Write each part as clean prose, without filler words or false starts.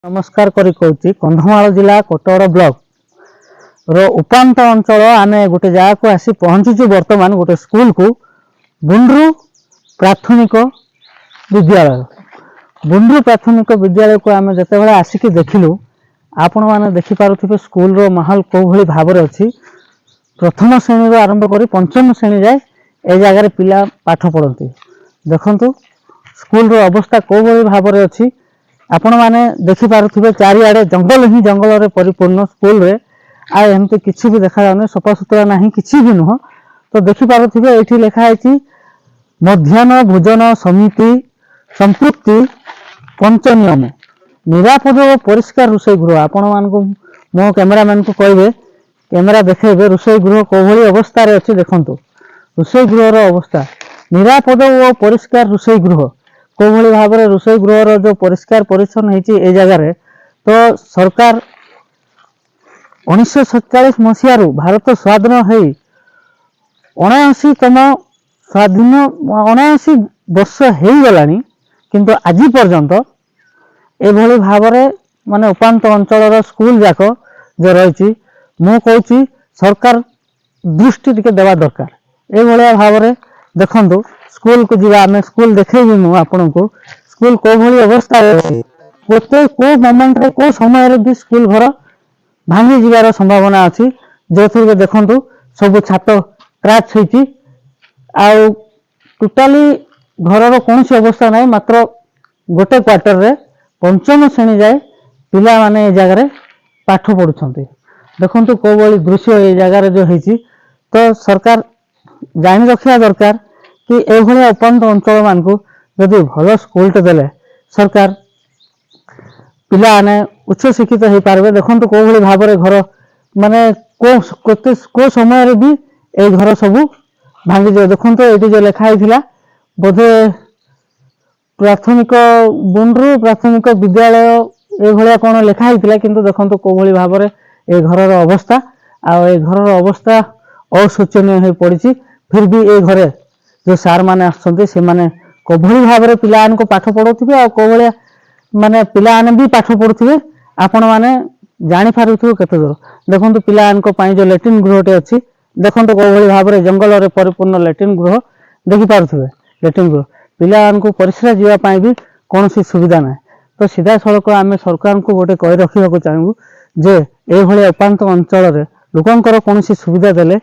नमस्कार करी कहूँ कंधमाल जिला कोटगड़ ब्लॉक रो उपांत अंचल आम गोटे जगह को आसी पहुंचीचु बर्तमान गोटे स्कूल को बुंड्रू प्राथमिक विद्यालय बुंड्रू प्राथमिक विद्यालय को आम जिते बड़े आसिक देखिलु आपण मैंने देखिपे स्कूल रो माहौल कौ भली भाव अच्छी प्रथम श्रेणी आरंभ कर पंचम श्रेणी जाए ए जगार पिला पाठ पढ़ती देखु स्कूल रो अवस्था कौ भली भाव अच्छी आपण मैंने देखिपे चारिआडे जंगल ही जंगल परिपूर्ण स्कूल रे आ एमती किसी भी देखा जाऊनी सफा सुतरा ना किसी भी नुह तो देखिपे ये लिखाई मध्याह्न भोजन समिति संपृक्ति पंच नियम निरापद और परिष्कार रोषेई गृह आपण मान मो कैमेरामैन को कहे कैमेरा देखेबे रोषेई गृह कौ भली अवस्था अच्छी देखु रोषेई गृहर अवस्था निरापद और परिष्कार रोषेई गृह कौ भली भाव में रोषेई गृहर जो परिष्कार परिच्छन्न होती जगार तो सरकार 1947 मसीह भारत स्वाधीन हो 79तम स्वाधीन 79 वर्ष हो गला किंतु आज पर्यंत एभली भाव में माने उपांत अंचल स्कूल जाक जो रही मु कहूँ सरकार दृष्टि टिके देवा दरकार ए भाव में देखु स्कूल को जीवा आम स्कूल देखेबी मु आपन को स्कूल कौ भली अवस्था गोटे को मोमेंट रे को समय भी स्कूल घर भांगी जीवार संभावना अच्छी जो थे देखु सब छात क्रैच होती टोटाली घर कौन अवस्था ना मात्र गोटे क्वार्टर रे पंचम श्रेणी जाए पिला माने जगार पाठ पढ़ुंट देखु कौ भली दृश्य ये जगार जो होती तो सरकार जानी रखा दरकार कि एभलिया उपांत अंचल मान को जदि भल स्कूलटे देले सरकार पिला ने उच्च शिक्षित हो पारे देखो कौ भली भाव में घर माने को समय भी ए घर सब भांगी जाए देखो ये जो लिखाई बोधे प्राथमिक बुंड्रू प्राथमिक विद्यालय ये कौन लिखाई किंतु देखो कौ भली भाव में ए घर अवस्था ए घर अवस्था अशोचनीय हो पड़ी फिर भी ए घरे जो सार मैंने आसने कौ भली भाव में पिला को पाठ पढ़ाऊे आ कौ भाया माने पिला भी पाठ पढ़ुवे आपण मैंने जापारे केते दूर देखो पिला जो लैट्रिन गृहटे अच्छी देखो कौ भली भाव में जंगल में परिपूर्ण लैट्रिन गृह देखिपे लैट्रिन गृह पिला परिस्रा जावाई भी कौन सुविधा ना तो सीधा सड़क आम सरकार को गोटे कही रखा चाहूँ जे ये उपांत अंचल लोकंर कौन सुविधा देले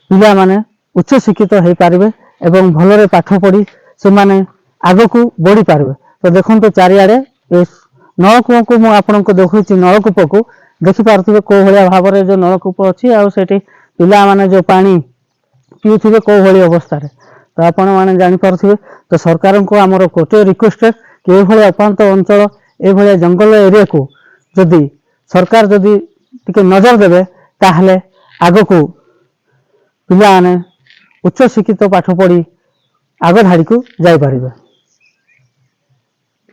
पिला माने उच्च शिक्षित हो पारे एवं भलरे पाठ पढ़ी से माने आग को बढ़ी पारे तो देखो चारिआडे नलकूप को मुझे देखुची नलकूप को देखिपे कौ भाया भाव में जो नलकूप अच्छी आठी पिला माने जो पानी पीउथिबे कौ भली अवस्था तो आपण मैंने जापारे तो सरकार को आमर गोटे रिक्वेस्ट कि ये उपांत अंचल ये जंगल एरिया को जदि सरकार जदि टिके नजर देवे ताहले आग को पिला उच्च शिक्षित पाठ पढ़ी आग धाड़ी को जाई पारिबे।